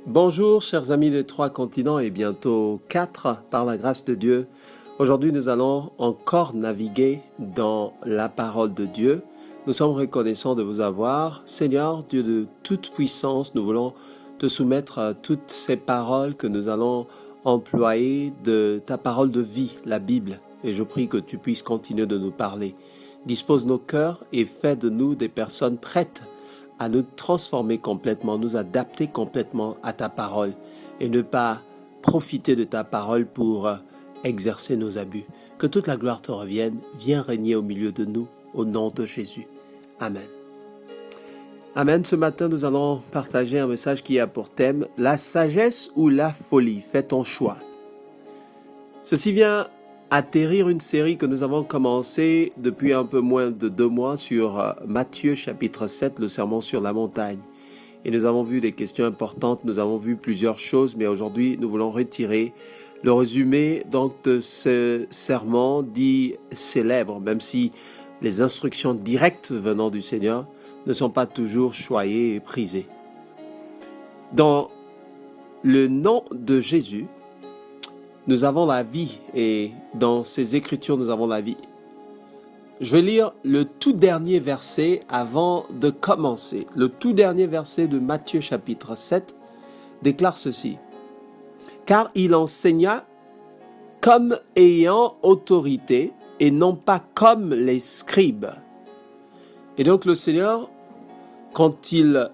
Bonjour chers amis des trois continents et bientôt quatre par la grâce de Dieu. Aujourd'hui nous allons encore naviguer dans la parole de Dieu. Nous sommes reconnaissants de vous avoir. Seigneur, Dieu de toute puissance, nous voulons te soumettre toutes ces paroles que nous allons employer de ta parole de vie, la Bible. Et je prie que tu puisses continuer de nous parler. Dispose nos cœurs et fais de nous des personnes prêtes à nous transformer complètement, nous adapter complètement à ta parole et ne pas profiter de ta parole pour exercer nos abus. Que toute la gloire te revienne, viens régner au milieu de nous, au nom de Jésus. Amen. Amen. Ce matin, nous allons partager un message qui a pour thème « La sagesse ou la folie ?» Fais ton choix. Ceci vient atterrir une série que nous avons commencée depuis un peu moins de 2 mois sur Matthieu chapitre 7, le sermon sur la montagne. Et nous avons vu des questions importantes, nous avons vu plusieurs choses, mais aujourd'hui nous voulons retirer le résumé donc de ce sermon dit célèbre, même si les instructions directes venant du Seigneur ne sont pas toujours choyées et prisées. Dans le nom de Jésus, nous avons la vie et dans ces écritures, nous avons la vie. Je vais lire le tout dernier verset avant de commencer. Le tout dernier verset de Matthieu chapitre 7 déclare ceci. « Car il enseigna comme ayant autorité et non pas comme les scribes. » Et donc le Seigneur, quand il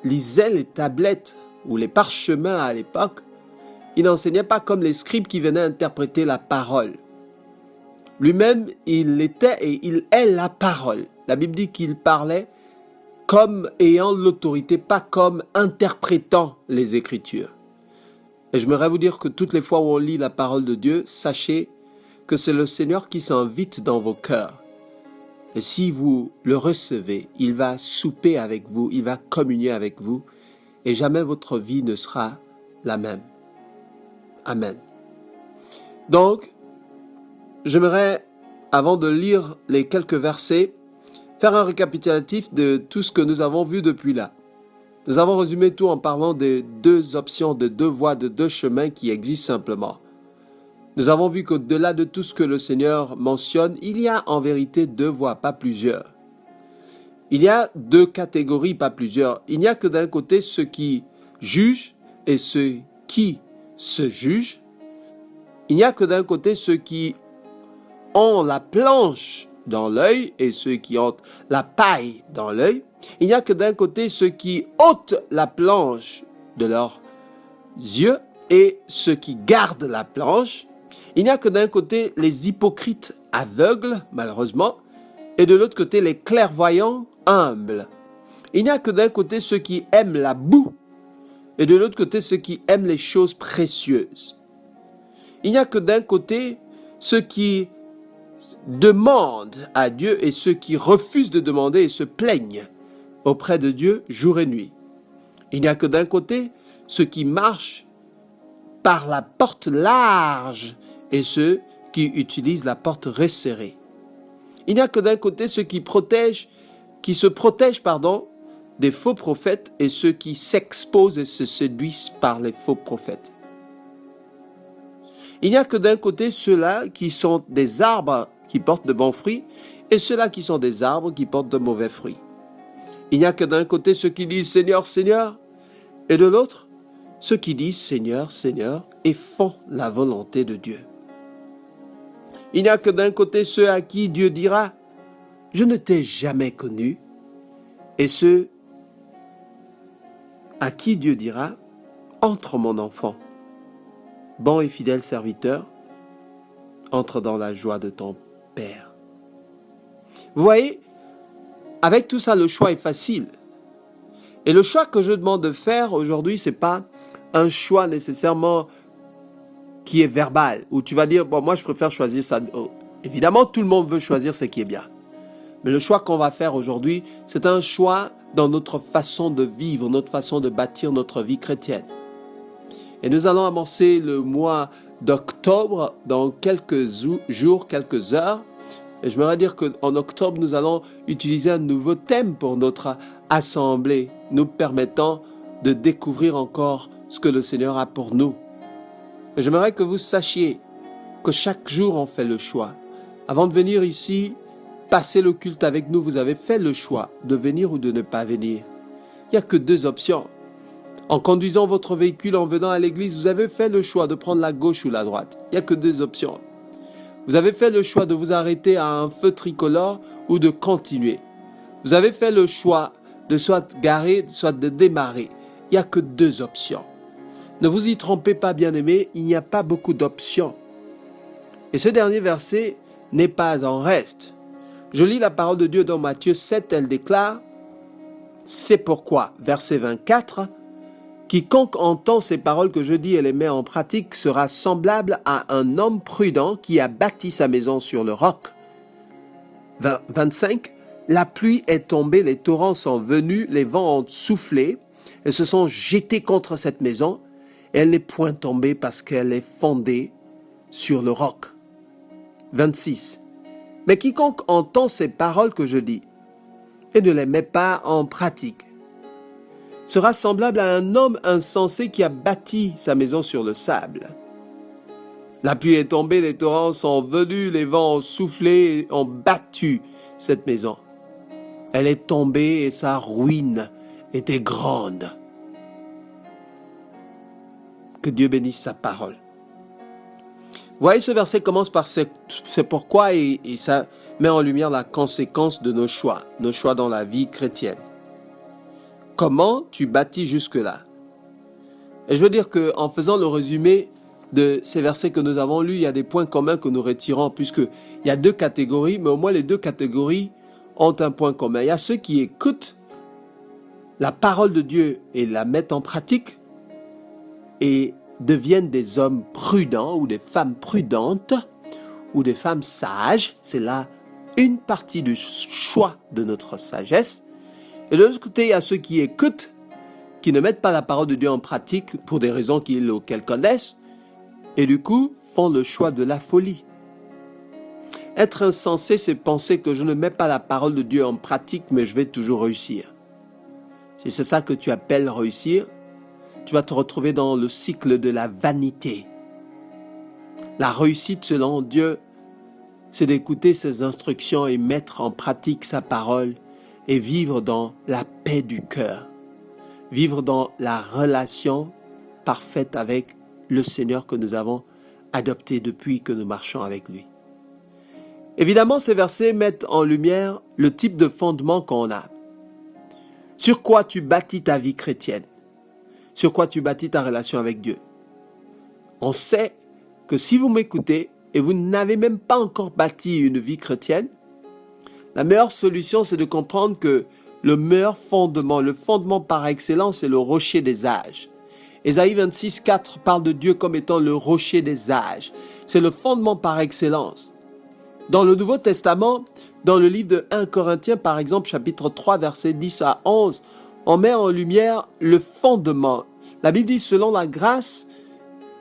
lisait les tablettes ou les parchemins à l'époque, il n'enseignait pas comme les scribes qui venaient interpréter la parole. Lui-même, il était et il est la parole. La Bible dit qu'il parlait comme ayant l'autorité, pas comme interprétant les Écritures. Et j'aimerais vous dire que toutes les fois où on lit la parole de Dieu, sachez que c'est le Seigneur qui s'invite dans vos cœurs. Et si vous le recevez, il va souper avec vous, il va communier avec vous, et jamais votre vie ne sera la même. Amen. Donc, j'aimerais, avant de lire les quelques versets, faire un récapitulatif de tout ce que nous avons vu depuis là. Nous avons résumé tout en parlant des 2 options, de 2 voies, de 2 chemins qui existent simplement. Nous avons vu qu'au-delà de tout ce que le Seigneur mentionne, il y a en vérité 2 voies, pas plusieurs. Il y a 2 catégories, pas plusieurs. Il n'y a que d'un côté ceux qui jugent et ceux qui se jugent. Il n'y a que d'un côté ceux qui ont la planche dans l'œil et ceux qui ont la paille dans l'œil. Il n'y a que d'un côté ceux qui ôtent la planche de leurs yeux et ceux qui gardent la planche. Il n'y a que d'un côté les hypocrites aveugles, malheureusement, et de l'autre côté les clairvoyants humbles. Il n'y a que d'un côté ceux qui aiment la boue et de l'autre côté ceux qui aiment les choses précieuses. Il n'y a que d'un côté ceux qui demandent à Dieu et ceux qui refusent de demander et se plaignent auprès de Dieu jour et nuit. Il n'y a que d'un côté ceux qui marchent par la porte large et ceux qui utilisent la porte resserrée. Il n'y a que d'un côté ceux qui se protègent des faux prophètes et ceux qui s'exposent et se séduisent par les faux prophètes. Il n'y a que d'un côté ceux-là qui sont des arbres qui portent de bons fruits et ceux-là qui sont des arbres qui portent de mauvais fruits. Il n'y a que d'un côté ceux qui disent « Seigneur, Seigneur » et de l'autre ceux qui disent « Seigneur, Seigneur » et font la volonté de Dieu. Il n'y a que d'un côté ceux à qui Dieu dira « Je ne t'ai jamais connu » et ceux à qui Dieu dira « Entre mon enfant, bon et fidèle serviteur, entre dans la joie de ton Père. » Vous voyez, avec tout ça, le choix est facile. Et le choix que je demande de faire aujourd'hui, ce n'est pas un choix nécessairement qui est verbal, où tu vas dire « Bon, moi je préfère choisir ça. » Évidemment, tout le monde veut choisir ce qui est bien. Mais le choix qu'on va faire aujourd'hui, c'est un choix dans notre façon de vivre, notre façon de bâtir notre vie chrétienne. Et nous allons amorcer le mois d'octobre dans quelques jours, quelques heures. Et je voudrais dire qu'en octobre, nous allons utiliser un nouveau thème pour notre assemblée, nous permettant de découvrir encore ce que le Seigneur a pour nous. J'aimerais que vous sachiez que chaque jour on fait le choix. Avant de venir ici, passer le culte avec nous, vous avez fait le choix de venir ou de ne pas venir. Il n'y a que deux options. En conduisant votre véhicule, en venant à l'église, vous avez fait le choix de prendre la gauche ou la droite. Il n'y a que deux options. Vous avez fait le choix de vous arrêter à un feu tricolore ou de continuer. Vous avez fait le choix de soit garer, soit de démarrer. Il n'y a que deux options. Ne vous y trompez pas, bien-aimés, il n'y a pas beaucoup d'options. Et ce dernier verset n'est pas en reste. Je lis la parole de Dieu dans Matthieu 7, elle déclare « C'est pourquoi, verset 24, quiconque entend ces paroles que je dis et les met en pratique sera semblable à un homme prudent qui a bâti sa maison sur le roc. » 25, la pluie est tombée, les torrents sont venus, les vents ont soufflé et se sont jetés contre cette maison. Et elle n'est point tombée parce qu'elle est fondée sur le roc. 26. Mais quiconque entend ces paroles que je dis et ne les met pas en pratique sera semblable à un homme insensé qui a bâti sa maison sur le sable. La pluie est tombée, les torrents sont venus, les vents ont soufflé et ont battu cette maison. Elle est tombée et sa ruine était grande. Que Dieu bénisse sa parole. Vous voyez, ce verset commence par c'est pourquoi et ça met en lumière la conséquence de nos choix dans la vie chrétienne. Comment tu bâtis jusque-là? Et je veux dire qu'en faisant le résumé de ces versets que nous avons lus, il y a des points communs que nous retirons, puisqu'il y a deux catégories, mais au moins les deux catégories ont un point commun. Il y a ceux qui écoutent la parole de Dieu et la mettent en pratique et deviennent des hommes prudents ou des femmes prudentes ou des femmes sages. C'est là une partie du choix de notre sagesse. Et de l'autre côté, il y a ceux qui écoutent, qui ne mettent pas la parole de Dieu en pratique pour des raisons qu'ils connaissent, et du coup font le choix de la folie. Être insensé, c'est penser que je ne mets pas la parole de Dieu en pratique, mais je vais toujours réussir. Si c'est ça que tu appelles réussir, tu vas te retrouver dans le cycle de la vanité. La réussite selon Dieu, c'est d'écouter ses instructions et mettre en pratique sa parole et vivre dans la paix du cœur. Vivre dans la relation parfaite avec le Seigneur que nous avons adopté depuis que nous marchons avec lui. Évidemment, ces versets mettent en lumière le type de fondement qu'on a. Sur quoi tu bâtis ta vie chrétienne? Sur quoi tu bâtis ta relation avec Dieu? On sait que si vous m'écoutez et vous n'avez même pas encore bâti une vie chrétienne, la meilleure solution, c'est de comprendre que le meilleur fondement, le fondement par excellence, c'est le rocher des âges. Ésaïe 26, 4 parle de Dieu comme étant le rocher des âges. C'est le fondement par excellence. Dans le Nouveau Testament, dans le livre de 1 Corinthiens, par exemple, chapitre 3, versets 10 à 11, on met en lumière le fondement. La Bible dit, selon la grâce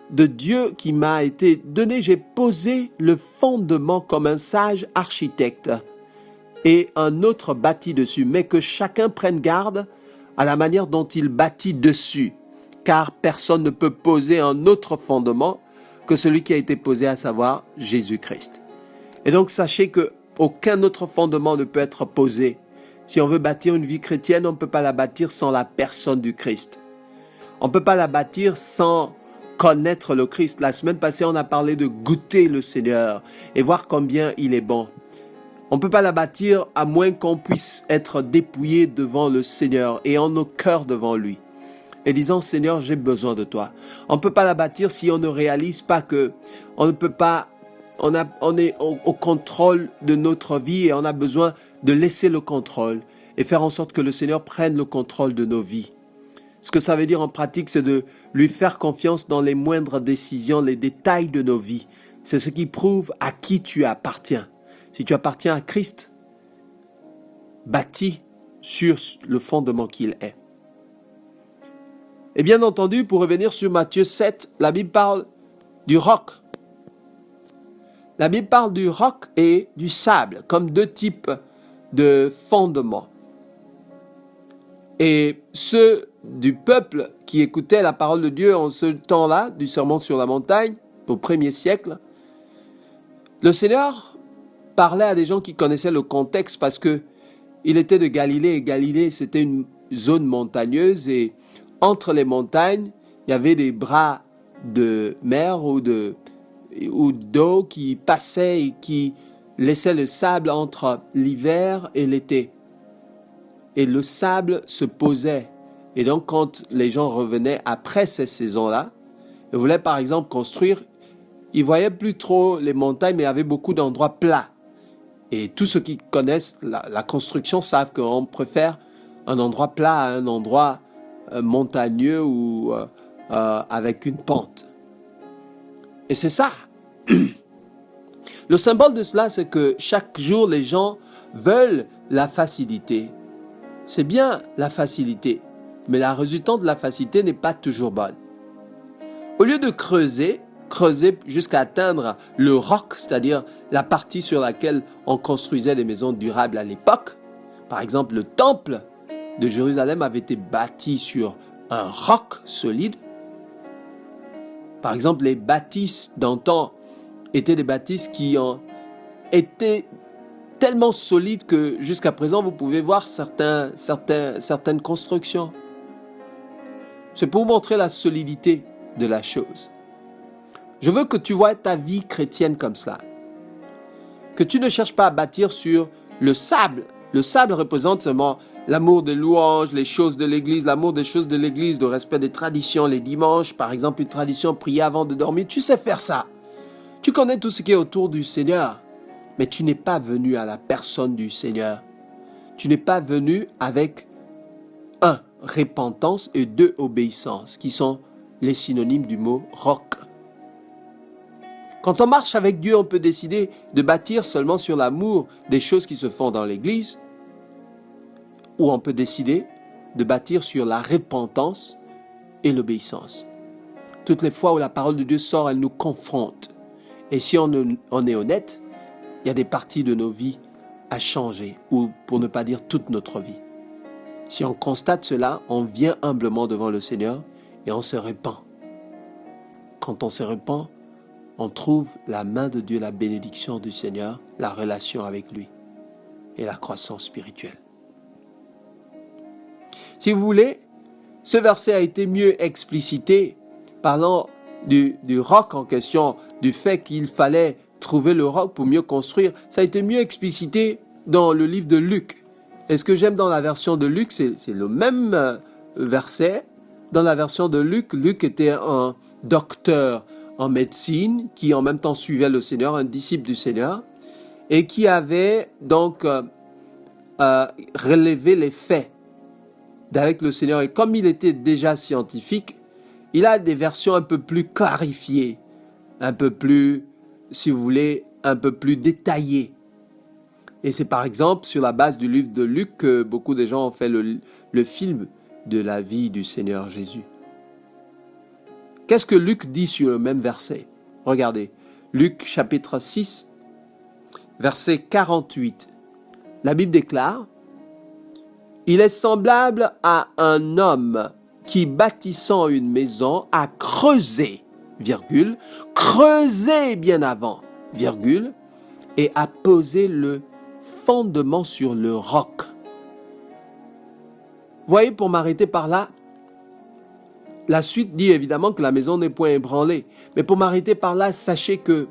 de Dieu qui m'a été donnée, j'ai posé le fondement comme un sage architecte et un autre bâtit dessus, mais que chacun prenne garde à la manière dont il bâtit dessus, car personne ne peut poser un autre fondement que celui qui a été posé, à savoir Jésus-Christ. Et donc sachez qu'aucun autre fondement ne peut être posé. Si on veut bâtir une vie chrétienne, on ne peut pas la bâtir sans la personne du Christ. On ne peut pas la bâtir sans connaître le Christ. La semaine passée, on a parlé de goûter le Seigneur et voir combien il est bon. On ne peut pas la bâtir à moins qu'on puisse être dépouillé devant le Seigneur et en nos cœurs devant lui. Et disant, Seigneur, j'ai besoin de toi. On ne peut pas la bâtir si on ne réalise pas que on ne peut pas, on est au contrôle de notre vie et on a besoin de laisser le contrôle et faire en sorte que le Seigneur prenne le contrôle de nos vies. Ce que ça veut dire en pratique, c'est de lui faire confiance dans les moindres décisions, les détails de nos vies. C'est ce qui prouve à qui tu appartiens. Si tu appartiens à Christ, bâti sur le fondement qu'il est. Et bien entendu, pour revenir sur Matthieu 7, la Bible parle du roc. La Bible parle du roc et du sable comme deux types de fondements. Et ce du peuple qui écoutait la parole de Dieu en ce temps-là, du sermon sur la montagne, au 1er siècle, le Seigneur parlait à des gens qui connaissaient le contexte parce que il était de Galilée et Galilée c'était une zone montagneuse et entre les montagnes, il y avait des bras de mer ou d'eau qui passaient et qui laissaient le sable entre l'hiver et l'été. Et le sable se posait. Et donc, quand les gens revenaient après ces saisons-là, ils voulaient par exemple construire, ils ne voyaient plus trop les montagnes, mais il y avait beaucoup d'endroits plats. Et tous ceux qui connaissent la construction savent qu'on préfère un endroit plat à un endroit montagneux ou avec une pente. Et c'est ça. Le symbole de cela, c'est que chaque jour, les gens veulent la facilité. C'est bien la facilité, mais la résultante de la facilité n'est pas toujours bonne. Au lieu de creuser jusqu'à atteindre le roc, c'est-à-dire la partie sur laquelle on construisait des maisons durables à l'époque, par exemple le temple de Jérusalem avait été bâti sur un roc solide. Par exemple, les bâtisses d'antan étaient des bâtisses qui ont été tellement solides que jusqu'à présent, vous pouvez voir certaines constructions. C'est pour vous montrer la solidité de la chose. Je veux que tu vois ta vie chrétienne comme cela. Que tu ne cherches pas à bâtir sur le sable. Le sable représente seulement l'amour des louanges, les choses de l'église, l'amour des choses de l'église, le respect des traditions, les dimanches, par exemple une tradition, prier avant de dormir. Tu sais faire ça. Tu connais tout ce qui est autour du Seigneur. Mais tu n'es pas venu à la personne du Seigneur. Tu n'es pas venu avec 1. Repentance et 2. Obéissance, qui sont les synonymes du mot roc. Quand on marche avec Dieu, on peut décider de bâtir seulement sur l'amour des choses qui se font dans l'église, ou on peut décider de bâtir sur la repentance et l'obéissance. Toutes les fois où la parole de Dieu sort, elle nous confronte. Et si on est honnête, il y a des parties de nos vies à changer, ou pour ne pas dire toute notre vie. Si on constate cela, on vient humblement devant le Seigneur et on se repent. Quand on se repent, on trouve la main de Dieu, la bénédiction du Seigneur, la relation avec lui et la croissance spirituelle. Si vous voulez, ce verset a été mieux explicité parlant du roc en question, du fait qu'il fallait trouver le roc pour mieux construire. Ça a été mieux explicité dans le livre de Luc. Et ce que j'aime dans la version de Luc, c'est le même verset. Dans la version de Luc, Luc était un docteur en médecine qui en même temps suivait le Seigneur, un disciple du Seigneur, et qui avait donc relevé les faits d'avec le Seigneur. Et comme il était déjà scientifique, il a des versions un peu plus clarifiées, un peu plus, si vous voulez, un peu plus détaillées. Et c'est par exemple sur la base du livre de Luc que beaucoup de gens ont fait le film de la vie du Seigneur Jésus. Qu'est-ce que Luc dit sur le même verset? Regardez, Luc chapitre 6, verset 48. La Bible déclare: « Il est semblable à un homme qui, bâtissant une maison, a creusé, virgule, creusé bien avant, virgule, et a posé le fondement sur le roc. » Voyez, pour m'arrêter par là, la suite dit évidemment que la maison n'est point ébranlée. Mais pour m'arrêter par là, sachez que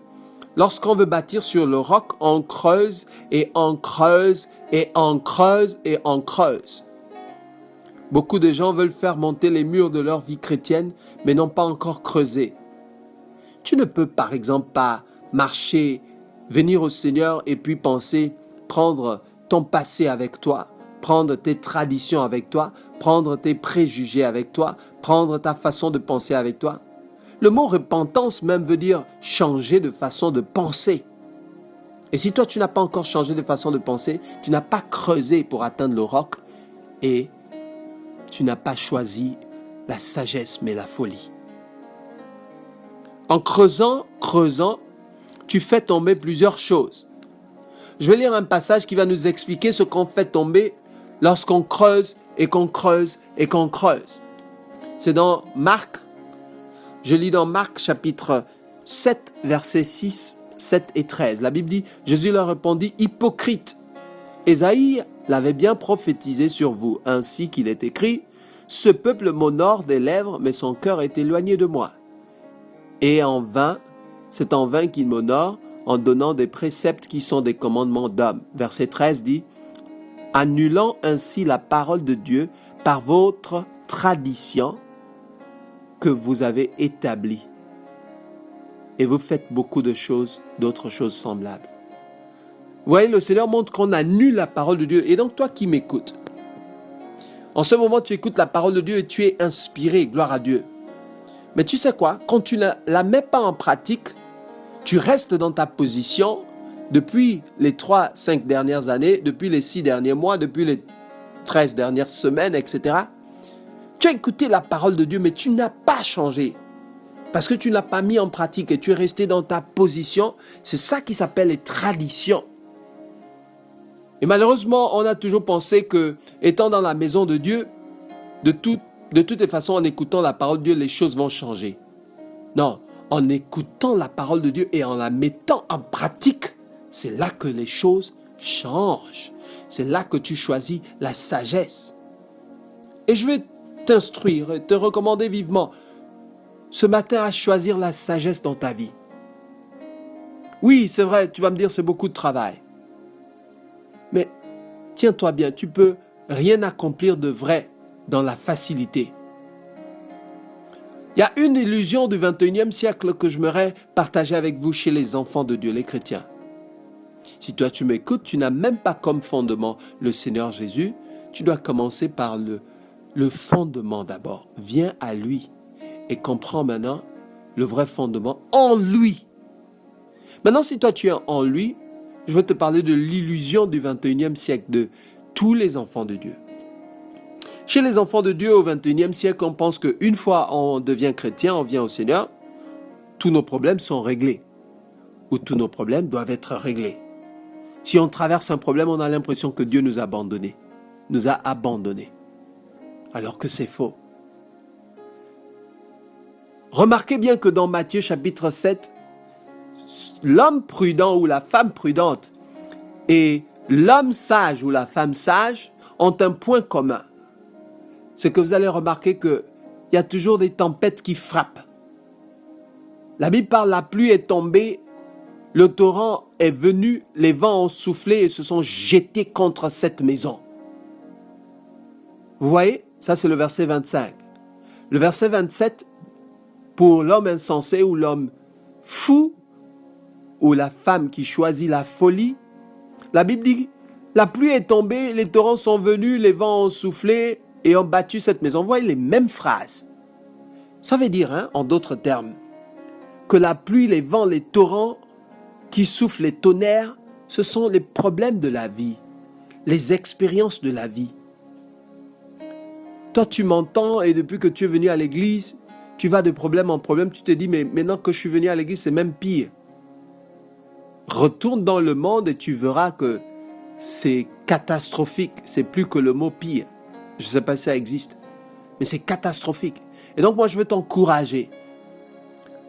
lorsqu'on veut bâtir sur le roc, on creuse et on creuse et on creuse et on creuse. Beaucoup de gens veulent faire monter les murs de leur vie chrétienne, mais n'ont pas encore creusé. Tu ne peux par exemple pas marcher, venir au Seigneur et puis penser, prendre ton passé avec toi, prendre tes traditions avec toi, prendre tes préjugés avec toi, prendre ta façon de penser avec toi. Le mot repentance même veut dire changer de façon de penser. Et si toi tu n'as pas encore changé de façon de penser, tu n'as pas creusé pour atteindre le roc et tu n'as pas choisi la sagesse mais la folie. En creusant, tu fais tomber plusieurs choses. Je vais lire un passage qui va nous expliquer ce qu'on fait tomber lorsqu'on creuse et qu'on creuse et qu'on creuse. C'est dans Marc. Je lis dans Marc chapitre 7, versets 6, 7 et 13. La Bible dit, Jésus leur répondit, hypocrite. Ésaïe l'avait bien prophétisé sur vous, ainsi qu'il est écrit, ce peuple m'honore des lèvres, mais son cœur est éloigné de moi. Et c'est en vain qu'il m'honore en donnant des préceptes qui sont des commandements d'hommes. Verset 13 dit, annulant ainsi la parole de Dieu par votre tradition que vous avez établie. Et vous faites beaucoup de choses, d'autres choses semblables. Vous voyez, le Seigneur montre qu'on annule la parole de Dieu. Et donc, toi qui m'écoutes, en ce moment, tu écoutes la parole de Dieu et tu es inspiré, gloire à Dieu. Mais tu sais quoi? Quand tu ne la mets pas en pratique, tu restes dans ta position depuis les 3-5 dernières années, depuis les 6 derniers mois, depuis les 13 dernières semaines, etc. Tu as écouté la parole de Dieu, mais tu n'as pas changé. Parce que tu ne l'as pas mis en pratique et tu es resté dans ta position. C'est ça qui s'appelle les traditions. Et malheureusement, on a toujours pensé que, étant dans la maison de Dieu, de toutes les façons, en écoutant la parole de Dieu, les choses vont changer. Non, en écoutant la parole de Dieu et en la mettant en pratique, c'est là que les choses changent. C'est là que tu choisis la sagesse. Et je vais t'instruire et te recommander vivement ce matin à choisir la sagesse dans ta vie. Oui, c'est vrai, tu vas me dire c'est beaucoup de travail. Mais tiens-toi bien, tu peux rien accomplir de vrai dans la facilité. Il y a une illusion du 21e siècle que je m'aimerais partager avec vous chez les enfants de Dieu, les chrétiens. Si toi tu m'écoutes, tu n'as même pas comme fondement le Seigneur Jésus, tu dois commencer par le fondement d'abord. Viens à lui et comprends maintenant le vrai fondement en lui. Maintenant, si toi tu es en lui, je veux te parler de l'illusion du 21e siècle, de tous les enfants de Dieu. Chez les enfants de Dieu au 21e siècle, on pense qu'une fois on devient chrétien, on vient au Seigneur, tous nos problèmes sont réglés. Ou tous nos problèmes doivent être réglés. Si on traverse un problème, on a l'impression que Dieu nous a abandonnés. Alors que c'est faux. Remarquez bien que dans Matthieu chapitre 7, l'homme prudent ou la femme prudente et l'homme sage ou la femme sage ont un point commun. C'est que vous allez remarquer qu'il y a toujours des tempêtes qui frappent. La Bible parle, la pluie est tombée, le torrent est venu, les vents ont soufflé et se sont jetés contre cette maison. Vous voyez, ça c'est le verset 25. Le verset 27, pour l'homme insensé ou l'homme fou, ou la femme qui choisit la folie, la Bible dit, la pluie est tombée, les torrents sont venus, les vents ont soufflé et ont battu cette maison. Vous voyez les mêmes phrases. Ça veut dire, en d'autres termes, que la pluie, les vents, les torrents qui soufflent, les tonnerres, ce sont les problèmes de la vie, les expériences de la vie. Toi, tu m'entends et depuis que tu es venu à l'église, tu vas de problème en problème, tu te dis, mais maintenant que je suis venu à l'église, c'est même pire. Retourne dans le monde et tu verras que c'est catastrophique. C'est plus que le mot pire. Je ne sais pas si ça existe, mais c'est catastrophique. Et donc moi, je veux t'encourager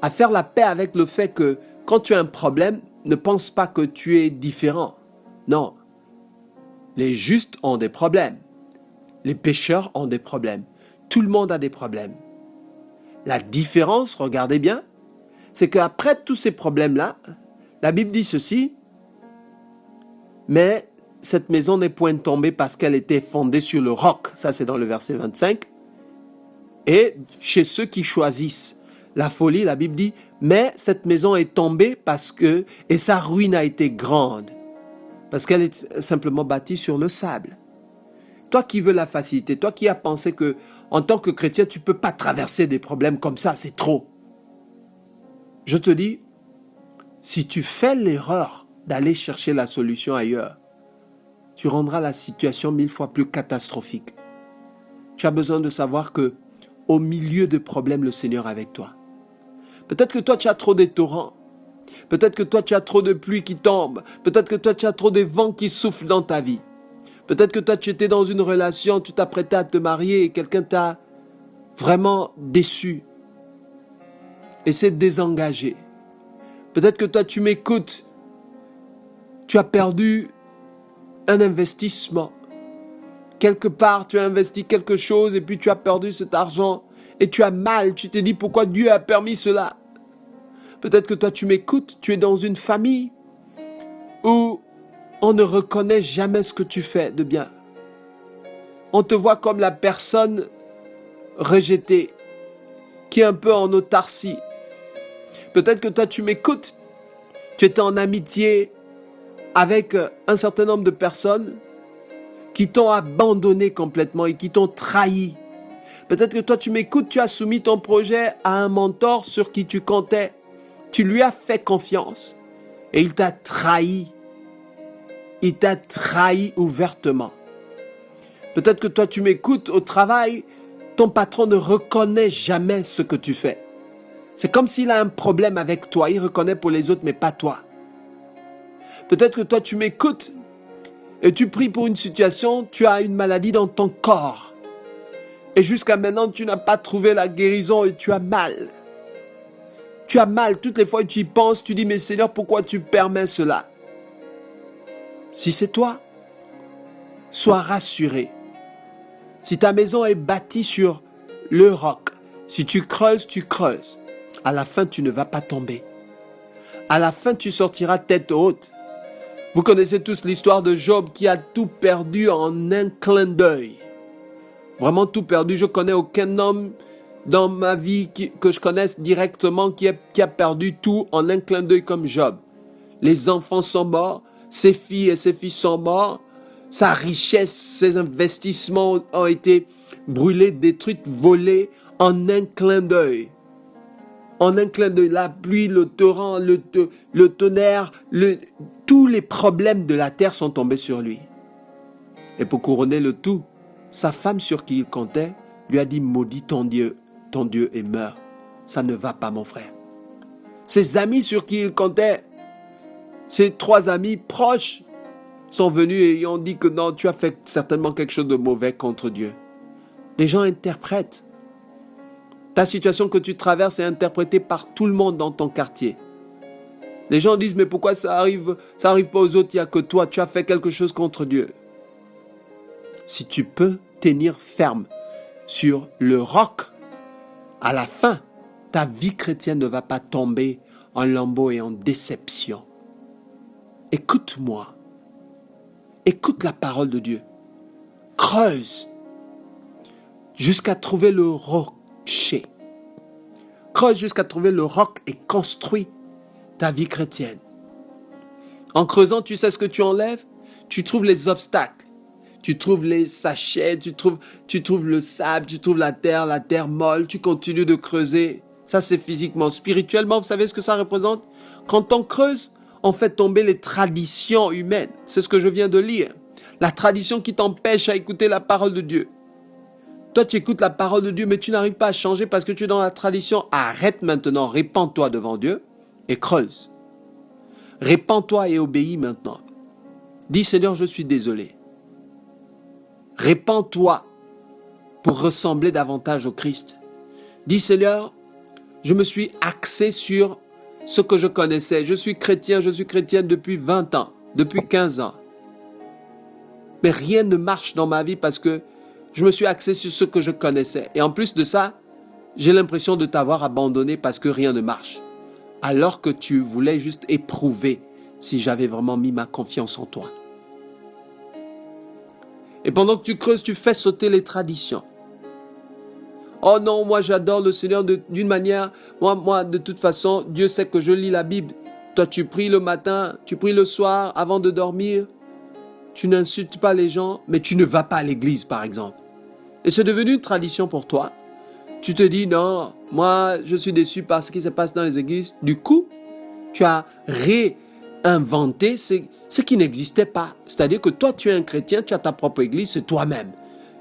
à faire la paix avec le fait que quand tu as un problème, ne pense pas que tu es différent. Non. Les justes ont des problèmes. Les pécheurs ont des problèmes. Tout le monde a des problèmes. La différence, regardez bien, c'est qu'après tous ces problèmes-là, la Bible dit ceci, mais cette maison n'est point tombée parce qu'elle était fondée sur le roc. Ça, c'est dans le verset 25. Et chez ceux qui choisissent la folie, la Bible dit, mais cette maison est tombée parce que, et sa ruine a été grande, parce qu'elle est simplement bâtie sur le sable. Toi qui veux la facilité, toi qui as pensé que en tant que chrétien, tu ne peux pas traverser des problèmes comme ça, c'est trop. Je te dis, si tu fais l'erreur d'aller chercher la solution ailleurs, tu rendras la situation 1000 fois plus catastrophique. Tu as besoin de savoir que au milieu de problèmes, le Seigneur est avec toi. Peut-être que toi, tu as trop de torrents. Peut-être que toi, tu as trop de pluie qui tombe. Peut-être que toi, tu as trop de vents qui soufflent dans ta vie. Peut-être que toi, tu étais dans une relation, tu t'apprêtais à te marier et quelqu'un t'a vraiment déçu. Essaie de désengager. Peut-être que toi, tu m'écoutes. Tu as perdu un investissement. Quelque part, tu as investi quelque chose et puis tu as perdu cet argent. Et tu as mal. Tu te dis pourquoi Dieu a permis cela. Peut-être que toi, tu m'écoutes. Tu es dans une famille où on ne reconnaît jamais ce que tu fais de bien. On te voit comme la personne rejetée, qui est un peu en autarcie. Peut-être que toi, tu m'écoutes. Tu étais en amitié avec un certain nombre de personnes qui t'ont abandonné complètement et qui t'ont trahi. Peut-être que toi, tu m'écoutes, tu as soumis ton projet à un mentor sur qui tu comptais. Tu lui as fait confiance et il t'a trahi. Il t'a trahi ouvertement. Peut-être que toi, tu m'écoutes au travail, ton patron ne reconnaît jamais ce que tu fais. C'est comme s'il a un problème avec toi. Il reconnaît pour les autres, mais pas toi. Peut-être que toi, tu m'écoutes et tu pries pour une situation, tu as une maladie dans ton corps. Et jusqu'à maintenant, tu n'as pas trouvé la guérison et tu as mal. Tu as mal. Toutes les fois que tu y penses, tu dis, mais Seigneur, pourquoi tu permets cela? Si c'est toi, sois rassuré. Si ta maison est bâtie sur le roc, si tu creuses, à la fin, tu ne vas pas tomber. À la fin, tu sortiras tête haute. Vous connaissez tous l'histoire de Job qui a tout perdu en un clin d'œil. Vraiment tout perdu. Je connais aucun homme dans ma vie que je connaisse directement qui a perdu tout en un clin d'œil comme Job. Les enfants sont morts, ses filles et ses fils sont morts, sa richesse, ses investissements ont été brûlés, détruits, volés en un clin d'œil. En un clin d'œil, la pluie, le torrent, le tonnerre, tous les problèmes de la terre sont tombés sur lui. Et pour couronner le tout, sa femme sur qui il comptait lui a dit « Maudis ton Dieu et meurs. Ça ne va pas, mon frère. » Ses amis sur qui il comptait, ses 3 amis proches, sont venus et ils ont dit que non, tu as fait certainement quelque chose de mauvais contre Dieu. Les gens interprètent. Ta situation que tu traverses est interprétée par tout le monde dans ton quartier. Les gens disent, mais pourquoi ça arrive pas aux autres, il n'y a que toi, tu as fait quelque chose contre Dieu. Si tu peux tenir ferme sur le roc, à la fin, ta vie chrétienne ne va pas tomber en lambeaux et en déception. Écoute-moi. Écoute la parole de Dieu. Creuse jusqu'à trouver le rocher. Creuse jusqu'à trouver le roc et construis ta vie chrétienne. En creusant, tu sais ce que tu enlèves? Tu trouves les obstacles. Tu trouves les sachets, tu trouves le sable, tu trouves la terre molle, tu continues de creuser. Ça, c'est physiquement. Spirituellement, vous savez ce que ça représente? Quand on creuse, on fait tomber les traditions humaines. C'est ce que je viens de lire. La tradition qui t'empêche à écouter la parole de Dieu. Toi, tu écoutes la parole de Dieu, mais tu n'arrives pas à changer parce que tu es dans la tradition. Arrête maintenant, répands-toi devant Dieu et creuse. Répands-toi et obéis maintenant. Dis, Seigneur, je suis désolé. Répands-toi pour ressembler davantage au Christ. Dis, Seigneur, je me suis axé sur ce que je connaissais. Je suis chrétienne depuis 20 ans, depuis 15 ans. Mais rien ne marche dans ma vie parce que je me suis axé sur ce que je connaissais. Et en plus de ça, j'ai l'impression de t'avoir abandonné parce que rien ne marche. Alors que tu voulais juste éprouver si j'avais vraiment mis ma confiance en toi. Et pendant que tu creuses, tu fais sauter les traditions. Oh non, moi j'adore le Seigneur d'une manière. Moi, de toute façon, Dieu sait que je lis la Bible. Toi, tu pries le matin, tu pries le soir avant de dormir. Tu n'insultes pas les gens, mais tu ne vas pas à l'église, par exemple. Et c'est devenu une tradition pour toi. Tu te dis, non, moi, je suis déçu par ce qui se passe dans les églises. Du coup, tu as réinventé ce qui n'existait pas. C'est-à-dire que toi, tu es un chrétien, tu as ta propre église, c'est toi-même.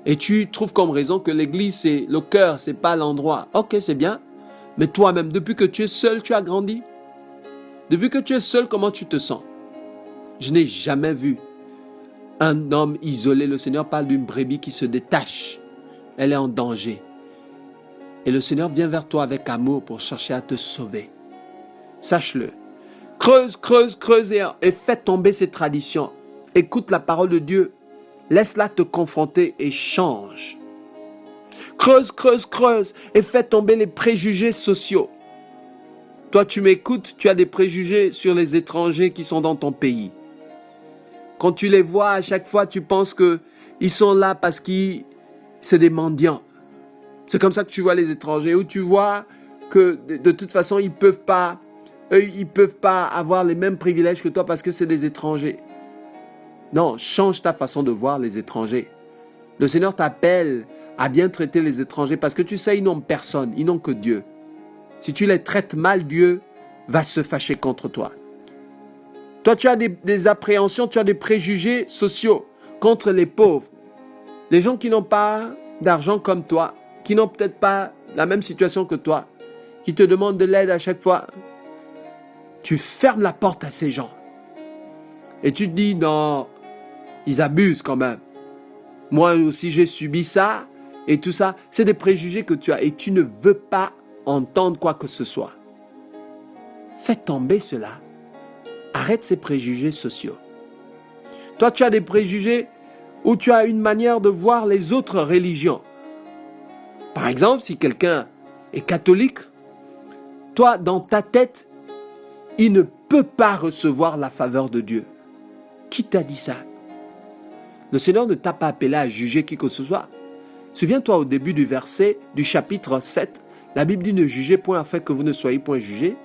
Et tu trouves comme raison que l'église, c'est le cœur, c'est pas l'endroit. Ok, c'est bien. Mais toi-même, depuis que tu es seul, tu as grandi. Depuis que tu es seul, comment tu te sens? Je n'ai jamais vu un homme isolé. Le Seigneur parle d'une brebis qui se détache. Elle est en danger. Et le Seigneur vient vers toi avec amour pour chercher à te sauver. Sache-le. Creuse, creuse, creuse et fais tomber ces traditions. Écoute la parole de Dieu. Laisse-la te confronter et change. Creuse, creuse, creuse et fais tomber les préjugés sociaux. Toi, tu m'écoutes, tu as des préjugés sur les étrangers qui sont dans ton pays. Quand tu les vois, à chaque fois, tu penses qu'ils sont là parce que c'est des mendiants. C'est comme ça que tu vois les étrangers, où tu vois que de toute façon, ils peuvent pas avoir les mêmes privilèges que toi parce que c'est des étrangers. Non, change ta façon de voir les étrangers. Le Seigneur t'appelle à bien traiter les étrangers parce que tu sais, ils n'ont personne, ils n'ont que Dieu. Si tu les traites mal, Dieu va se fâcher contre toi. Toi, tu as des appréhensions, tu as des préjugés sociaux contre les pauvres. Les gens qui n'ont pas d'argent comme toi, qui n'ont peut-être pas la même situation que toi, qui te demandent de l'aide à chaque fois. Tu fermes la porte à ces gens. Et tu te dis, non, ils abusent quand même. Moi aussi, j'ai subi ça et tout ça. C'est des préjugés que tu as et tu ne veux pas entendre quoi que ce soit. Fais tomber cela. Arrête ces préjugés sociaux. Toi, tu as des préjugés où tu as une manière de voir les autres religions. Par exemple, si quelqu'un est catholique, toi, dans ta tête, il ne peut pas recevoir la faveur de Dieu. Qui t'a dit ça? Le Seigneur ne t'a pas appelé à juger qui que ce soit. Souviens-toi au début du verset du chapitre 7, la Bible dit ne jugez point afin que vous ne soyez point jugés.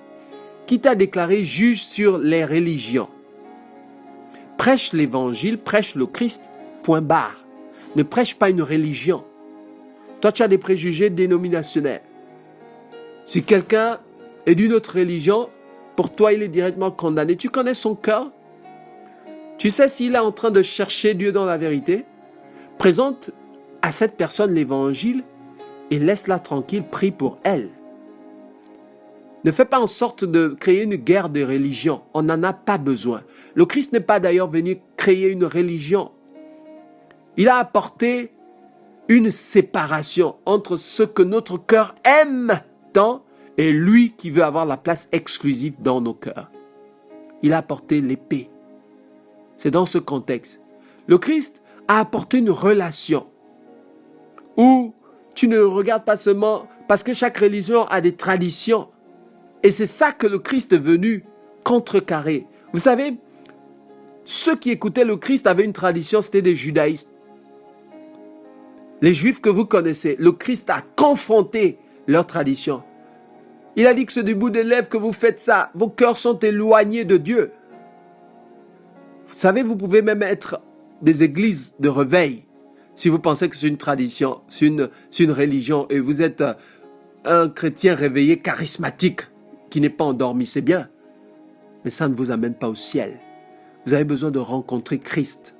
Qui t'a déclaré juge sur les religions? Prêche l'évangile, prêche le Christ, point barre. Ne prêche pas une religion. Toi, tu as des préjugés dénominationnels. Si quelqu'un est d'une autre religion, pour toi, il est directement condamné. Tu connais son cœur? Tu sais s'il est en train de chercher Dieu dans la vérité? Présente à cette personne l'évangile et laisse-la tranquille, prie pour elle. Ne fais pas en sorte de créer une guerre de religion. On n'en a pas besoin. Le Christ n'est pas d'ailleurs venu créer une religion. Il a apporté une séparation entre ce que notre cœur aime tant et lui qui veut avoir la place exclusive dans nos cœurs. Il a apporté l'épée. C'est dans ce contexte. Le Christ a apporté une relation où tu ne regardes pas seulement parce que chaque religion a des traditions. Et c'est ça que le Christ est venu contrecarrer. Vous savez, ceux qui écoutaient le Christ avaient une tradition, c'était des judaïstes. Les Juifs que vous connaissez, le Christ a confronté leur tradition. Il a dit que c'est du bout des lèvres que vous faites ça. Vos cœurs sont éloignés de Dieu. Vous savez, vous pouvez même être des églises de réveil. Si vous pensez que c'est une tradition, c'est une religion et vous êtes un chrétien réveillé charismatique qui n'est pas endormi, c'est bien. Mais ça ne vous amène pas au ciel. Vous avez besoin de rencontrer Christ.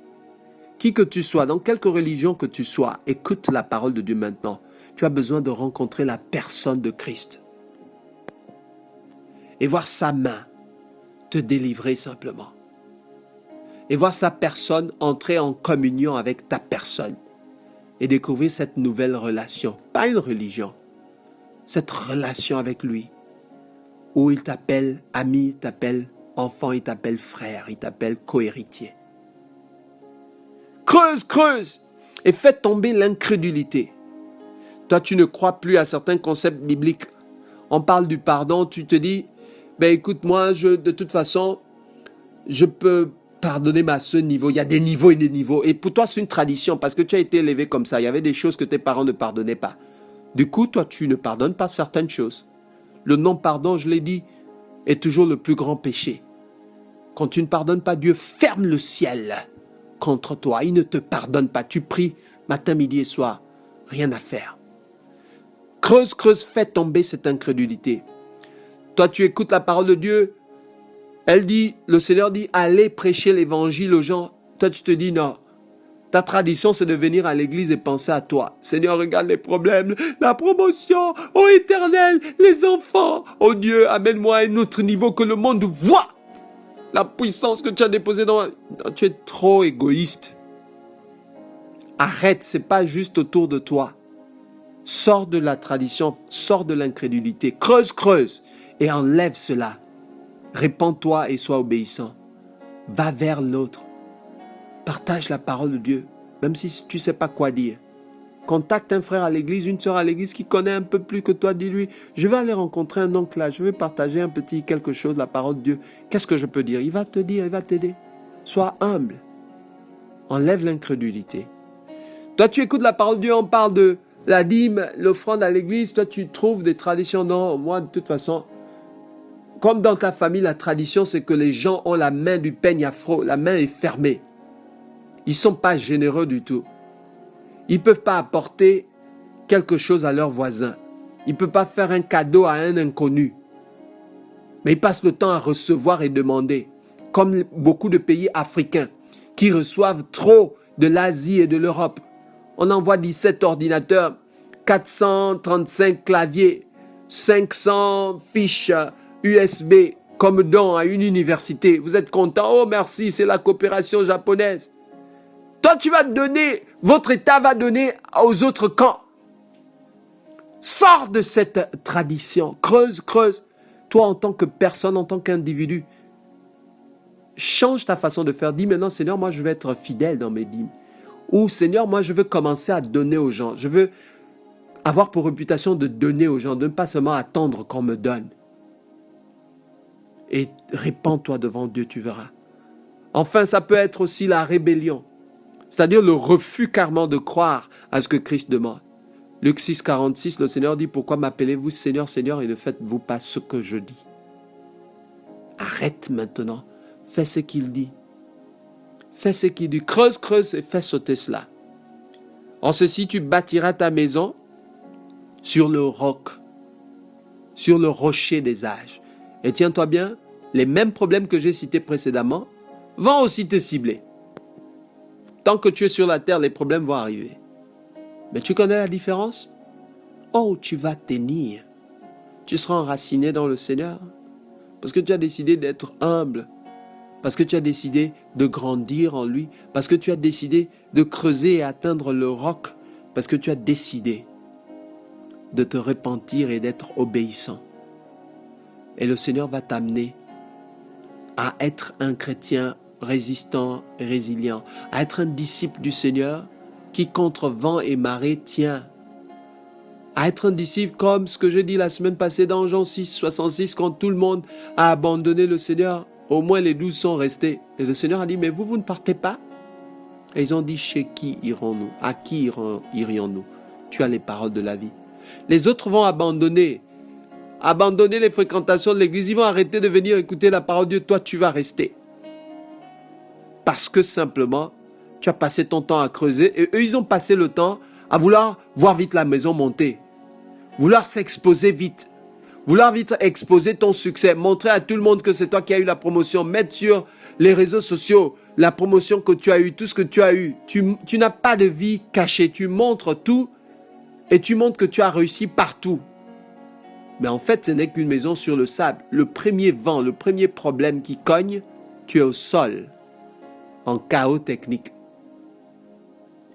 Qui que tu sois, dans quelque religion que tu sois, écoute la parole de Dieu maintenant. Tu as besoin de rencontrer la personne de Christ. Et voir sa main te délivrer simplement. Et voir sa personne entrer en communion avec ta personne. Et découvrir cette nouvelle relation. Pas une religion. Cette relation avec lui. Où il t'appelle ami, il t'appelle enfant, il t'appelle frère, il t'appelle cohéritier. Creuse, creuse et fais tomber l'incrédulité. Toi, tu ne crois plus à certains concepts bibliques. On parle du pardon, tu te dis, écoute, moi, de toute façon, je peux pardonner à ce niveau. Il y a des niveaux et des niveaux. Et pour toi, c'est une tradition parce que tu as été élevé comme ça. Il y avait des choses que tes parents ne pardonnaient pas. Du coup, toi, tu ne pardonnes pas certaines choses. Le non-pardon, je l'ai dit, est toujours le plus grand péché. Quand tu ne pardonnes pas, Dieu ferme le ciel contre toi. Il ne te pardonne pas. Tu pries matin, midi et soir. Rien à faire. Creuse, creuse, fais tomber cette incrédulité. Toi, tu écoutes la parole de Dieu. Le Seigneur dit, allez prêcher l'évangile aux gens. Toi, tu te dis, non. Ta tradition, c'est de venir à l'église et penser à toi. Seigneur, regarde les problèmes, la promotion, ô Éternel, les enfants. Oh Dieu, amène-moi à un autre niveau que le monde voit. La puissance que tu as déposée dans... Non, tu es trop égoïste. Arrête, c'est pas juste autour de toi. Sors de la tradition, sors de l'incrédulité. Creuse, creuse et enlève cela. Répands-toi et sois obéissant. Va vers l'autre. Partage la parole de Dieu, même si tu ne sais pas quoi dire. Contacte un frère à l'église, une sœur à l'église qui connaît un peu plus que toi. Dis-lui, je vais aller rencontrer un oncle là, je vais partager un petit quelque chose, la parole de Dieu. Qu'est-ce que je peux dire? Il va te dire, il va t'aider. Sois humble. Enlève l'incrédulité. Toi, tu écoutes la parole de Dieu, on parle de la dîme, l'offrande à l'église. Toi, tu trouves des traditions. Non, moi, de toute façon, comme dans ta famille, la tradition, c'est que les gens ont la main du peigne afro. La main est fermée. Ils ne sont pas généreux du tout. Ils ne peuvent pas apporter quelque chose à leurs voisins. Ils ne peuvent pas faire un cadeau à un inconnu. Mais ils passent le temps à recevoir et demander. Comme beaucoup de pays africains qui reçoivent trop de l'Asie et de l'Europe. On envoie 17 ordinateurs, 435 claviers, 500 fiches USB comme don à une université. Vous êtes content? Oh merci, c'est la coopération japonaise. Toi, tu vas donner, votre État va donner aux autres camps. Sors de cette tradition. Creuse, creuse. Toi, en tant que personne, en tant qu'individu, change ta façon de faire. Dis maintenant, Seigneur, moi, je veux être fidèle dans mes dîmes. Ou, Seigneur, moi, je veux commencer à donner aux gens. Je veux avoir pour réputation de donner aux gens, de ne pas seulement attendre qu'on me donne. Et répands-toi devant Dieu, tu verras. Enfin, ça peut être aussi la rébellion. C'est-à-dire le refus carrément de croire à ce que Christ demande. Luc 6, 46, le Seigneur dit, pourquoi m'appelez-vous Seigneur, Seigneur, et ne faites-vous pas ce que je dis? Arrête maintenant. Fais ce qu'il dit. Fais ce qu'il dit. Creuse, creuse et fais sauter cela. En ceci, tu bâtiras ta maison sur le roc, sur le rocher des âges. Et tiens-toi bien, les mêmes problèmes que j'ai cités précédemment vont aussi te cibler. Tant que tu es sur la terre, les problèmes vont arriver. Mais tu connais la différence? Oh, tu vas tenir. Tu seras enraciné dans le Seigneur. Parce que tu as décidé d'être humble. Parce que tu as décidé de grandir en lui. Parce que tu as décidé de creuser et atteindre le roc. Parce que tu as décidé de te repentir et d'être obéissant. Et le Seigneur va t'amener à être un chrétien résistant et résilient, à être un disciple du Seigneur qui contre vent et marée tient, à être un disciple comme ce que j'ai dit la semaine passée dans Jean 6, 66, quand tout le monde a abandonné le Seigneur, au moins les 12 sont restés. Et le Seigneur a dit, mais vous ne partez pas? Et ils ont dit, chez qui irons-nous? À qui irions-nous? Tu as les paroles de la vie. Les autres vont abandonner les fréquentations de l'église, ils vont arrêter de venir écouter la parole de Dieu, toi tu vas rester. Parce que simplement, tu as passé ton temps à creuser et eux, ils ont passé le temps à vouloir voir vite la maison monter, vouloir s'exposer vite, vouloir vite exposer ton succès, montrer à tout le monde que c'est toi qui as eu la promotion, mettre sur les réseaux sociaux la promotion que tu as eue, tout ce que tu as eu. Tu n'as pas de vie cachée, tu montres tout et tu montres que tu as réussi partout. Mais en fait, ce n'est qu'une maison sur le sable. Le premier vent, le premier problème qui cogne, tu es au sol, en chaos technique.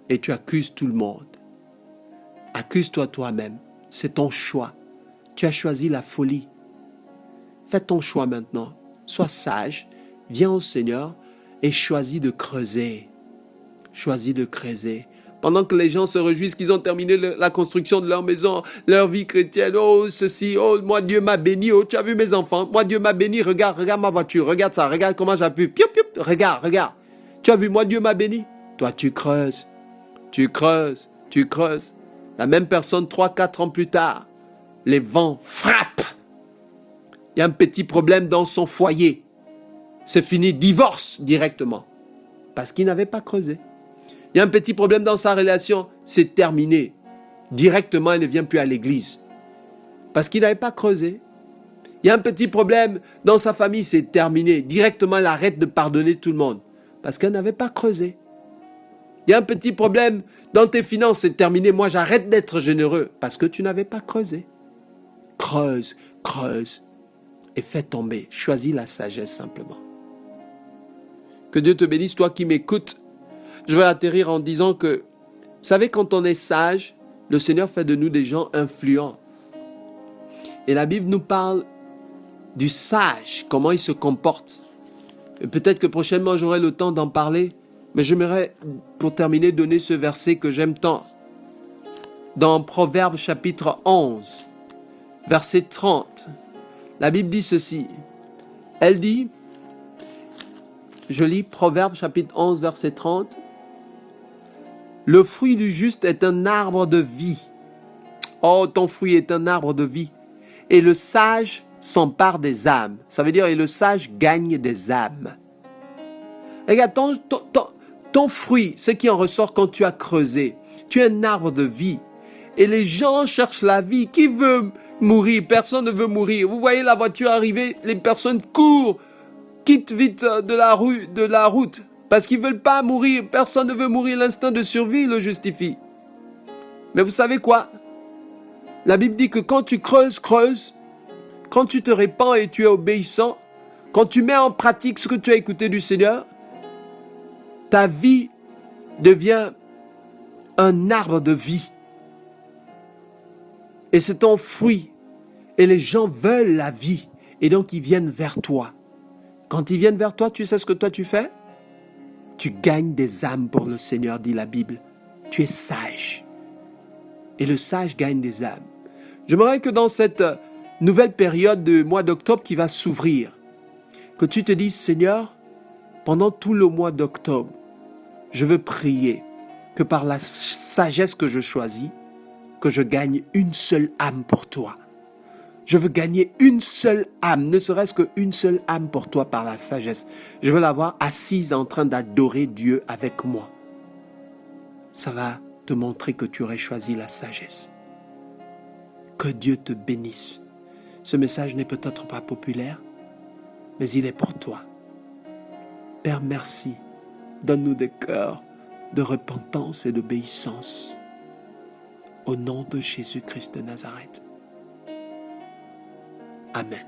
Et tu accuses tout le monde. Accuse-toi toi-même. C'est ton choix. Tu as choisi la folie. Fais ton choix maintenant. Sois sage. Viens au Seigneur et choisis de creuser. Choisis de creuser. Pendant que les gens se réjouissent qu'ils ont terminé la construction de leur maison, leur vie chrétienne. Oh, ceci, oh, moi Dieu m'a béni. Oh, tu as vu mes enfants? Moi Dieu m'a béni. Regarde ma voiture. Regarde ça. Regarde comment j'appuie. Pioup, pioup. Regarde. Tu as vu, moi Dieu m'a béni. Toi, tu creuses. Tu creuses. La même personne, 3-4 ans plus tard, les vents frappent. Il y a un petit problème dans son foyer. C'est fini, divorce directement. Parce qu'il n'avait pas creusé. Il y a un petit problème dans sa relation, c'est terminé. Directement, il ne vient plus à l'église. Parce qu'il n'avait pas creusé. Il y a un petit problème dans sa famille, c'est terminé. Directement, il arrête de pardonner tout le monde. Parce qu'elle n'avait pas creusé. Il y a un petit problème dans tes finances, c'est terminé. Moi, j'arrête d'être généreux. Parce que tu n'avais pas creusé. Creuse et fais tomber. Choisis la sagesse simplement. Que Dieu te bénisse, toi qui m'écoutes. Je vais atterrir en disant que, vous savez, quand on est sage, le Seigneur fait de nous des gens influents. Et la Bible nous parle du sage, comment il se comporte. Et peut-être que prochainement j'aurai le temps d'en parler, mais j'aimerais, pour terminer, donner ce verset que j'aime tant. Dans Proverbes chapitre 11, verset 30, la Bible dit ceci. Elle dit, je lis Proverbes chapitre 11, verset 30, « Le fruit du juste est un arbre de vie. Oh, ton fruit est un arbre de vie. Et le sage s'empare des âmes. » Ça veut dire, et le sage gagne des âmes. Regarde, ton fruit, ce qui en ressort quand tu as creusé, tu es un arbre de vie. Et les gens cherchent la vie. Qui veut mourir? Personne ne veut mourir. Vous voyez la voiture arriver, les personnes courent, quittent vite de la route, parce qu'ils ne veulent pas mourir. Personne ne veut mourir. L'instinct de survie le justifie. Mais vous savez quoi? La Bible dit que quand tu creuses, quand tu te répands et tu es obéissant, quand tu mets en pratique ce que tu as écouté du Seigneur, ta vie devient un arbre de vie. Et c'est ton fruit. Et les gens veulent la vie. Et donc ils viennent vers toi. Quand ils viennent vers toi, tu sais ce que toi tu fais? Tu gagnes des âmes pour le Seigneur, dit la Bible. Tu es sage. Et le sage gagne des âmes. J'aimerais que dans cette nouvelle période du mois d'octobre qui va s'ouvrir, que tu te dises, Seigneur, pendant tout le mois d'octobre, je veux prier que par la sagesse que je choisis, que je gagne une seule âme pour toi. Je veux gagner une seule âme, ne serait-ce qu'une seule âme pour toi par la sagesse. Je veux l'avoir assise en train d'adorer Dieu avec moi. Ça va te montrer que tu aurais choisi la sagesse. Que Dieu te bénisse. Ce message n'est peut-être pas populaire, mais il est pour toi. Père, merci. Donne-nous des cœurs de repentance et d'obéissance. Au nom de Jésus-Christ de Nazareth. Amen.